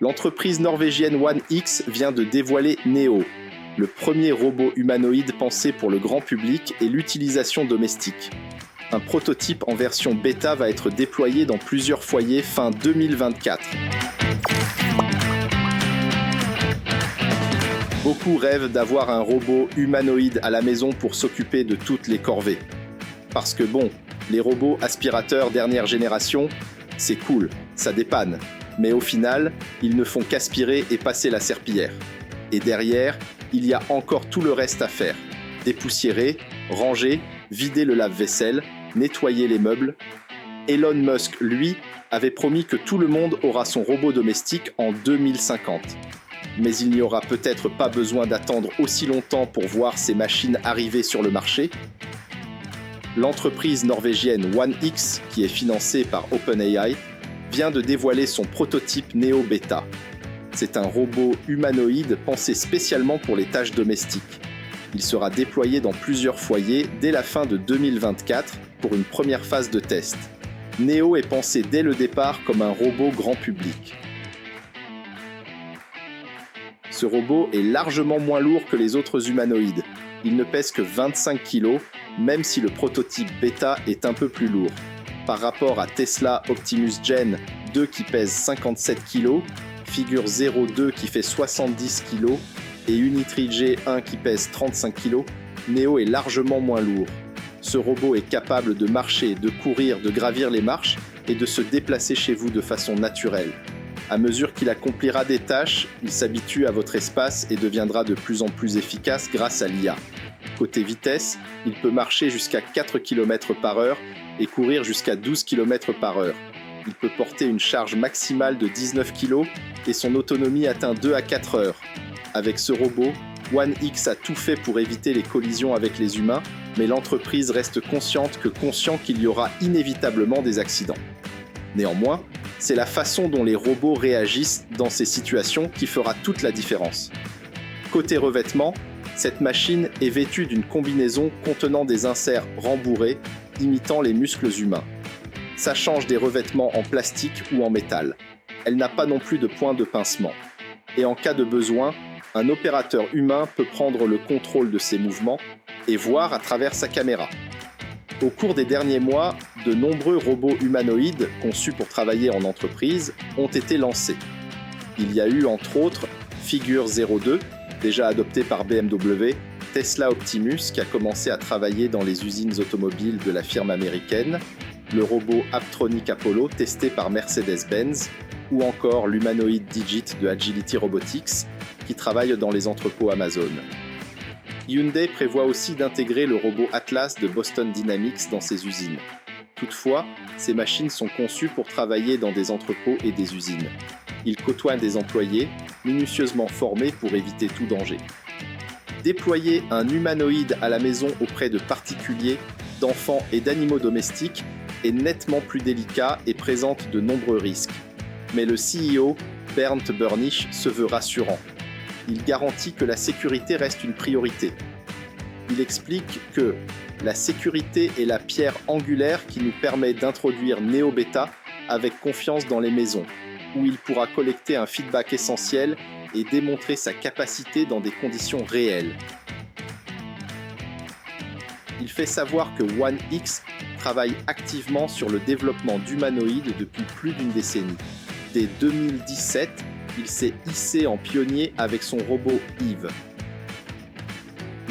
L'entreprise norvégienne One X vient de dévoiler Neo, le premier robot humanoïde pensé pour le grand public et l'utilisation domestique. Un prototype en version bêta va être déployé dans plusieurs foyers fin 2024. Beaucoup rêvent d'avoir un robot humanoïde à la maison pour s'occuper de toutes les corvées. Parce que bon, les robots aspirateurs dernière génération, c'est cool, ça dépanne. Mais au final, ils ne font qu'aspirer et passer la serpillière. Et derrière, il y a encore tout le reste à faire. Dépoussiérer, ranger, vider le lave-vaisselle, nettoyer les meubles. Elon Musk, lui, avait promis que tout le monde aura son robot domestique en 2050. Mais il n'y aura peut-être pas besoin d'attendre aussi longtemps pour voir ces machines arriver sur le marché. L'entreprise norvégienne One X, qui est financée par OpenAI, vient de dévoiler son prototype Neo Beta. C'est un robot humanoïde pensé spécialement pour les tâches domestiques. Il sera déployé dans plusieurs foyers dès la fin de 2024 pour une première phase de test. Neo est pensé dès le départ comme un robot grand public. Ce robot est largement moins lourd que les autres humanoïdes. Il ne pèse que 25 kg, même si le prototype bêta est un peu plus lourd. Par rapport à Tesla Optimus Gen 2 qui pèse 57 kg, Figure 02 qui fait 70 kg et Unitree G1 qui pèse 35 kg, Neo est largement moins lourd. Ce robot est capable de marcher, de courir, de gravir les marches et de se déplacer chez vous de façon naturelle. À mesure qu'il accomplira des tâches, il s'habitue à votre espace et deviendra de plus en plus efficace grâce à l'IA. Côté vitesse, il peut marcher jusqu'à 4 km/h et courir jusqu'à 12 km/h. Il peut porter une charge maximale de 19 kg et son autonomie atteint 2 à 4 heures. Avec ce robot, One X a tout fait pour éviter les collisions avec les humains, mais l'entreprise reste conscient qu'il y aura inévitablement des accidents. Néanmoins, c'est la façon dont les robots réagissent dans ces situations qui fera toute la différence. Côté revêtement, cette machine est vêtue d'une combinaison contenant des inserts rembourrés, imitant les muscles humains. Ça change des revêtements en plastique ou en métal. Elle n'a pas non plus de point de pincement. Et en cas de besoin, un opérateur humain peut prendre le contrôle de ses mouvements et voir à travers sa caméra. Au cours des derniers mois, de nombreux robots humanoïdes conçus pour travailler en entreprise ont été lancés. Il y a eu entre autres Figure 02, déjà adopté par BMW, Tesla Optimus qui a commencé à travailler dans les usines automobiles de la firme américaine, le robot Apptronik Apollo testé par Mercedes-Benz, ou encore l'humanoïde Digit de Agility Robotics qui travaille dans les entrepôts Amazon. Hyundai prévoit aussi d'intégrer le robot Atlas de Boston Dynamics dans ses usines. Toutefois, ces machines sont conçues pour travailler dans des entrepôts et des usines. Ils côtoient des employés, minutieusement formés pour éviter tout danger. Déployer un humanoïde à la maison auprès de particuliers, d'enfants et d'animaux domestiques est nettement plus délicat et présente de nombreux risques. Mais le CEO, Bernd Burnich, se veut rassurant. Il garantit que la sécurité reste une priorité. Il explique que la sécurité est la pierre angulaire qui nous permet d'introduire Neo Beta avec confiance dans les maisons, où il pourra collecter un feedback essentiel et démontrer sa capacité dans des conditions réelles. Il fait savoir que One X travaille activement sur le développement d'humanoïdes depuis plus d'une décennie. Dès 2017, il s'est hissé en pionnier avec son robot Eve.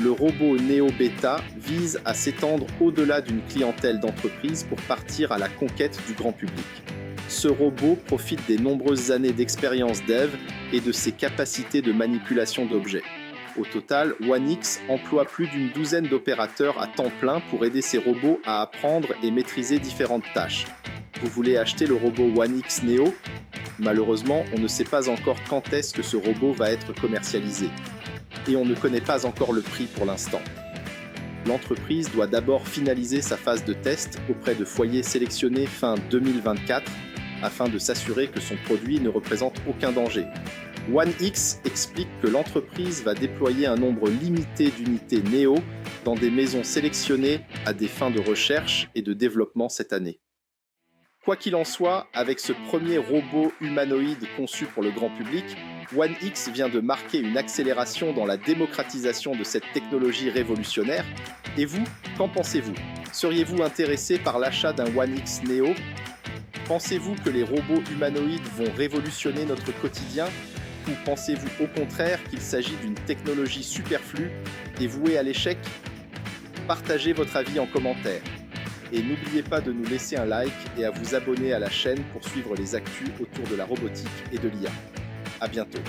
Le robot Neo Beta vise à s'étendre au-delà d'une clientèle d'entreprise pour partir à la conquête du grand public. Ce robot profite des nombreuses années d'expérience dev et de ses capacités de manipulation d'objets. Au total, One X emploie plus d'une douzaine d'opérateurs à temps plein pour aider ses robots à apprendre et maîtriser différentes tâches. Vous voulez acheter le robot One X Neo ? Malheureusement, on ne sait pas encore quand est-ce que ce robot va être commercialisé. Et on ne connaît pas encore le prix pour l'instant. L'entreprise doit d'abord finaliser sa phase de test auprès de foyers sélectionnés fin 2024 afin de s'assurer que son produit ne représente aucun danger. One X explique que l'entreprise va déployer un nombre limité d'unités Neo dans des maisons sélectionnées à des fins de recherche et de développement cette année. Quoi qu'il en soit, avec ce premier robot humanoïde conçu pour le grand public, One X vient de marquer une accélération dans la démocratisation de cette technologie révolutionnaire. Et vous, qu'en pensez-vous? Seriez-vous intéressé par l'achat d'un One X Neo? Pensez-vous que les robots humanoïdes vont révolutionner notre quotidien? Ou pensez-vous au contraire qu'il s'agit d'une technologie superflue et vouée à l'échec? Partagez votre avis en commentaire. Et n'oubliez pas de nous laisser un like et à vous abonner à la chaîne pour suivre les actus autour de la robotique et de l'IA. À bientôt.